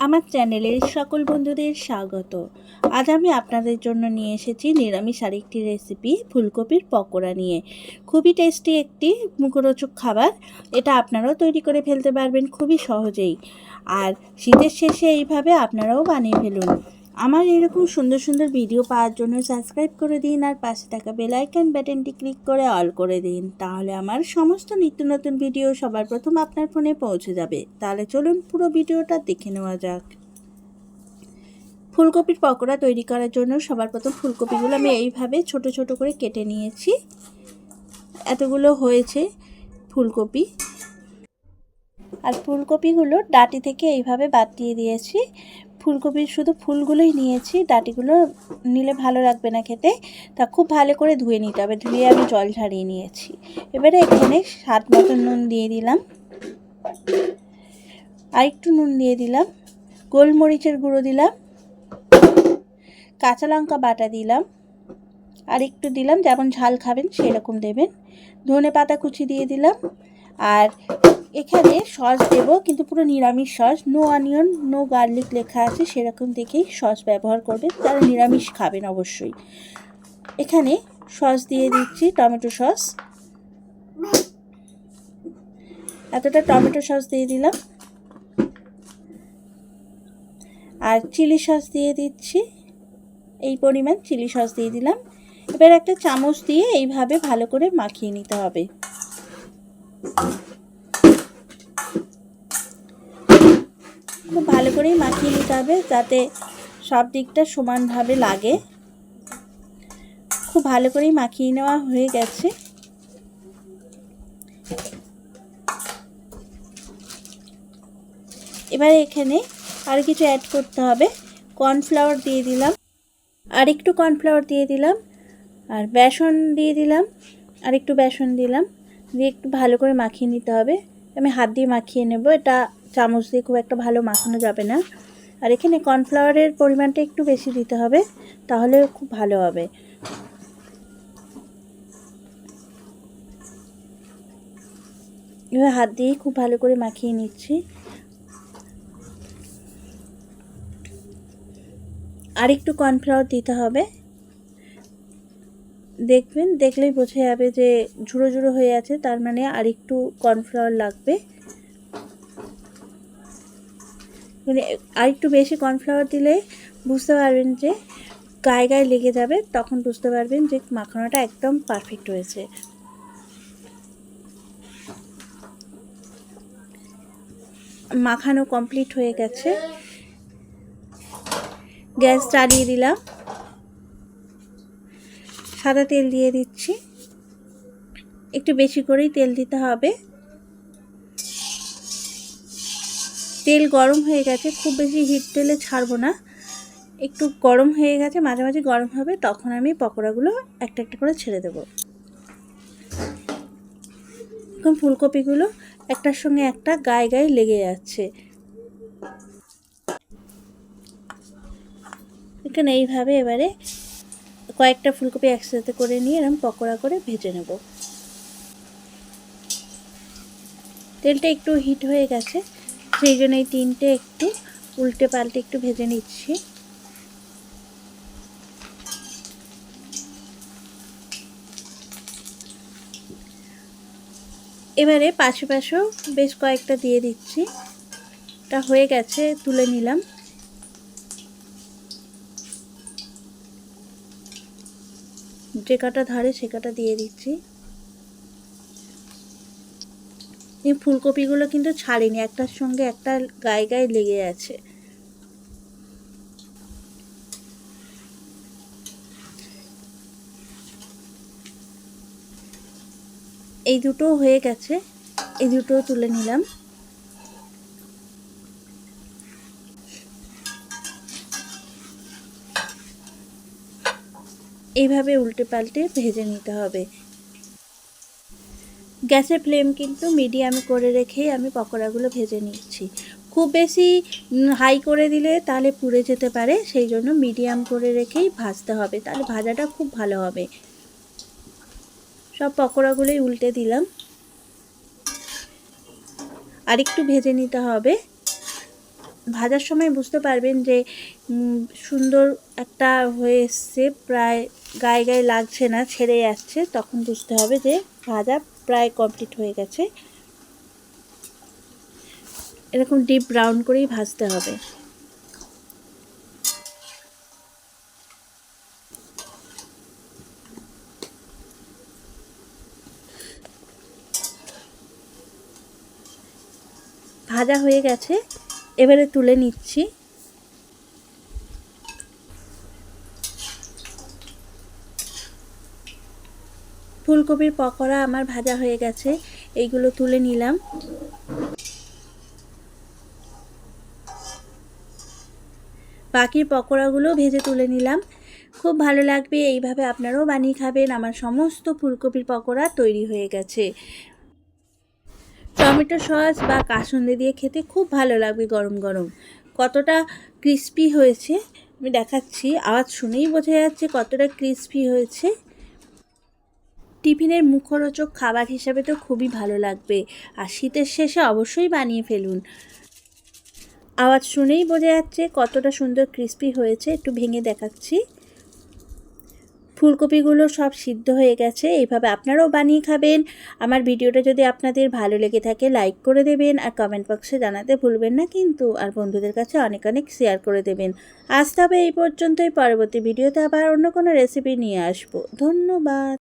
আমার চ্যানেলের সকল বন্ধুদের স্বাগত। আজ আমি আপনাদের জন্য নিয়ে এসেছি নিরামিষ আরেকটি রেসিপি, ফুলকপির পকোড়া নিয়ে। খুবই টেস্টি একটি মুখরোচক খাবার। এটা আপনারাও তৈরি করে ফেলতে পারবেন খুবই সহজেই। আর শীতের শেষে এইভাবে আপনারাও বানিয়ে ফেলুন। আমার এরকম সুন্দর সুন্দর ভিডিও পাওয়ার জন্য সাবস্ক্রাইব করে দিন আর পাশে থাকা বেল আইকন বাটনটি ক্লিক করে অল করে দিন। তাহলে আমার সমস্ত নিত্য নতুন ভিডিও সবার প্রথম আপনার ফোনে পৌঁছে যাবে। তাহলে চলুন পুরো ভিডিওটা দেখে নেওয়া যাক। ফুলকপির পকোড়া তৈরি করার জন্য সবার প্রথম ফুলকপিগুলো আমি এইভাবে ছোট ছোট করে কেটে নিয়েছি। এতগুলো হয়েছে ফুলকপি। আর ফুলকপিগুলো ডাঁটি থেকে এইভাবে বাদ দিয়ে দিয়েছি। ফুলকপির শুধু ফুলগুলোই নিয়েছি, ডাঁটিগুলো নিলে ভালো লাগবে না খেতে। তা খুব ভালো করে ধুয়ে নিতে হবে। ধুয়ে আমি জল ঝারিয়ে নিয়েছি। এবারে এখানে স্বাদ মতো নুন দিয়ে দিলাম, আর একটু নুন দিয়ে দিলাম, গোলমরিচের গুঁড়ো দিলাম, কাঁচা লঙ্কা বাটা দিলাম, আর একটু দিলাম, যেমন ঝাল খাবেন সেরকম দেবেন। ধনে পাতা কুচি দিয়ে দিলাম। আর এখানে সস দেব, কিন্তু পুরো নিরামিষ sauce, no onion no garlic লেখা আছে, সেরকম দেখেই সস ব্যবহার করবেন যারা নিরামিষ খাবেন অবশ্যই। এখানে সস দিয়ে দিচ্ছি, টমেটো সস। এতটা টমেটো সস দিয়ে দিলাম। আর চিলি সস দিয়ে দিচ্ছি, এই পরিমাণ চিলি সস দিয়ে দিলাম। এবার একটা চামচ দিয়ে এইভাবে ভালো করে মাখিয়ে নিতে হবে। খুব ভালো করেই মাখিয়ে নিতে হবে যাতে সব দিকটা সমানভাবে লাগে। খুব ভালো করেই মাখিয়ে নেওয়া হয়ে গেছে। এবার এখানে আর কিছু অ্যাড করতে হবে। কর্নফ্লাওয়ার দিয়ে দিলাম, আর একটু কর্নফ্লাওয়ার দিয়ে দিলাম, আর বেসন দিয়ে দিলাম, আর একটু বেসন দিলাম, দিয়ে একটু ভালো করে মাখিয়ে নিতে হবে। আমি হাত দিয়ে মাখিয়ে নেব, এটা চামচ দিয়ে খুব একটা ভালো মাখানো যাবে না। আর এখানে কর্নফ্লাওয়ারের পরিমাণটা একটু বেশি দিতে হবে, তাহলে খুব ভালো হবে। এবার হাত দিয়েই খুব ভালো করে মাখিয়ে নিচ্ছি। আর একটু কর্নফ্লাওয়ার দিতে হবে। দেখবেন, দেখলেই বোঝা যাবে যে ঝুড়ো ঝুড়ো হয়ে আছে, তার মানে আর একটু কর্নফ্লাওয়ার লাগবে। মানে আর একটু বেশি কর্নফ্লাওয়ার দিলে বুঝতে পারবেন যে গায়ে গায়ে লেগে যাবে, তখন বুঝতে পারবেন যে মাখানোটা একদম পারফেক্ট হয়েছে। মাখানো কমপ্লিট হয়ে গেছে। গ্যাস জ্বালিয়ে দিলাম, সাদা তেল দিয়ে দিচ্ছি। একটু বেশি করেই তেল দিতে হবে। তেল গরম হয়ে গেছে, খুব বেশি হিট তেলে ছাড়বো না, একটু গরম হয়ে গেছে, মাঝে মাঝে গরম হবে, তখন আমি পকোড়াগুলো একটা একটা করে ছেড়ে দেব। এখন ফুলকপিগুলো একটার সঙ্গে একটা গায়ে গায়ে লেগে যাচ্ছে। এখানে এইভাবে এবারে কয়েকটা ফুলকপি একসাথে করে নিয়ে এরকম পকোড়া করে ভেজে নেব। তেলটা একটু হিট হয়ে গেছে, সেই জন্য এই তিনটে একটু উল্টে পাল্টে একটু ভেজে নিচ্ছি। এবারে পাশে পাশেও বেশ কয়েকটা দিয়ে দিচ্ছি। এটা হয়ে গেছে, তুলে নিলাম। যে কাটা ধরে সে কাটা দিয়ে দিচ্ছি। এই ফুলকপিগুলো কিন্তু ছাড়িনি, একটার সঙ্গে একটা গায়ে গায়ে লেগে আছে। এই দুটো হয়ে গেছে, এই দুটো তুলে নিলাম। এইভাবে উল্টে পাল্টে ভেজে নিতে হবে। গ্যাসের ফ্লেম কিন্তু মিডিয়ামে করে রেখেই আমি পকোড়াগুলো ভেজে নিচ্ছি। খুব বেশি হাই করে দিলে তাহলে পুড়ে যেতে পারে, সেই জন্য মিডিয়াম করে রেখেই ভাজতে হবে, তাহলে ভাজাটা খুব ভালো হবে। সব পকোড়াগুলোই উল্টে দিলাম, আর একটু ভেজে নিতে হবে। ভাজার সময় বুঝতে পারবেন যে সুন্দর একটা হয়ে এসছে, প্রায় গায়ে গায়ে লাগছে না, ছেড়ে যাচ্ছে, তখন বুঝতে হবে যে ভাজা প্রায় কমপ্লিট হয়ে গেছে। এরকম ডিপ ব্রাউন করেই ভাজতে হবে। ভাজা হয়ে গেছে, এবারে তুলে নিচ্ছি। ফুলকপির পকোড়া আমার ভাজা হয়ে গেছে, এইগুলো তুলে নিলাম। বাকি পকোড়াগুলো ভেজে তুলে নিলাম। খুব ভালো লাগবে, এইভাবে আপনারাও বানিয়ে খাবেন। আমার সমস্ত ফুলকপির পকোড়া তৈরি হয়ে গেছে। টমেটো সস বা কাসুন্দি দিয়ে খেতে খুব ভালো লাগবে গরম গরম। কতটা ক্রিস্পি হয়েছে আমি দেখাচ্ছি, আওয়াজ শুনেই বোঝা যাচ্ছে কতটা ক্রিস্পি হয়েছে। টিফিনের মুখরোচক খাবার হিসাবে তো খুবই ভালো লাগবে, আর শীতের শেষে অবশ্যই বানিয়ে ফেলুন। আওয়াজ শুনেই বোঝা যাচ্ছে কতটা সুন্দর ক্রিস্পি হয়েছে। একটু ভেঙে দেখাচ্ছি। ফুলকপিগুলো সব সিদ্ধ হয়ে গেছে। এইভাবে আপনারাও বানিয়ে খাবেন। আমার ভিডিওটা যদি আপনাদের ভালো লেগে থাকে লাইক করে দেবেন, আর কমেন্ট বক্সে জানাতে ভুলবেন না কিন্তু, আর বন্ধুদের কাছে অনেক অনেক শেয়ার করে দেবেন। আজ তবে এই পর্যন্তই। পরবর্তী ভিডিওতে আবার অন্য কোনো রেসিপি নিয়ে আসবো। ধন্যবাদ।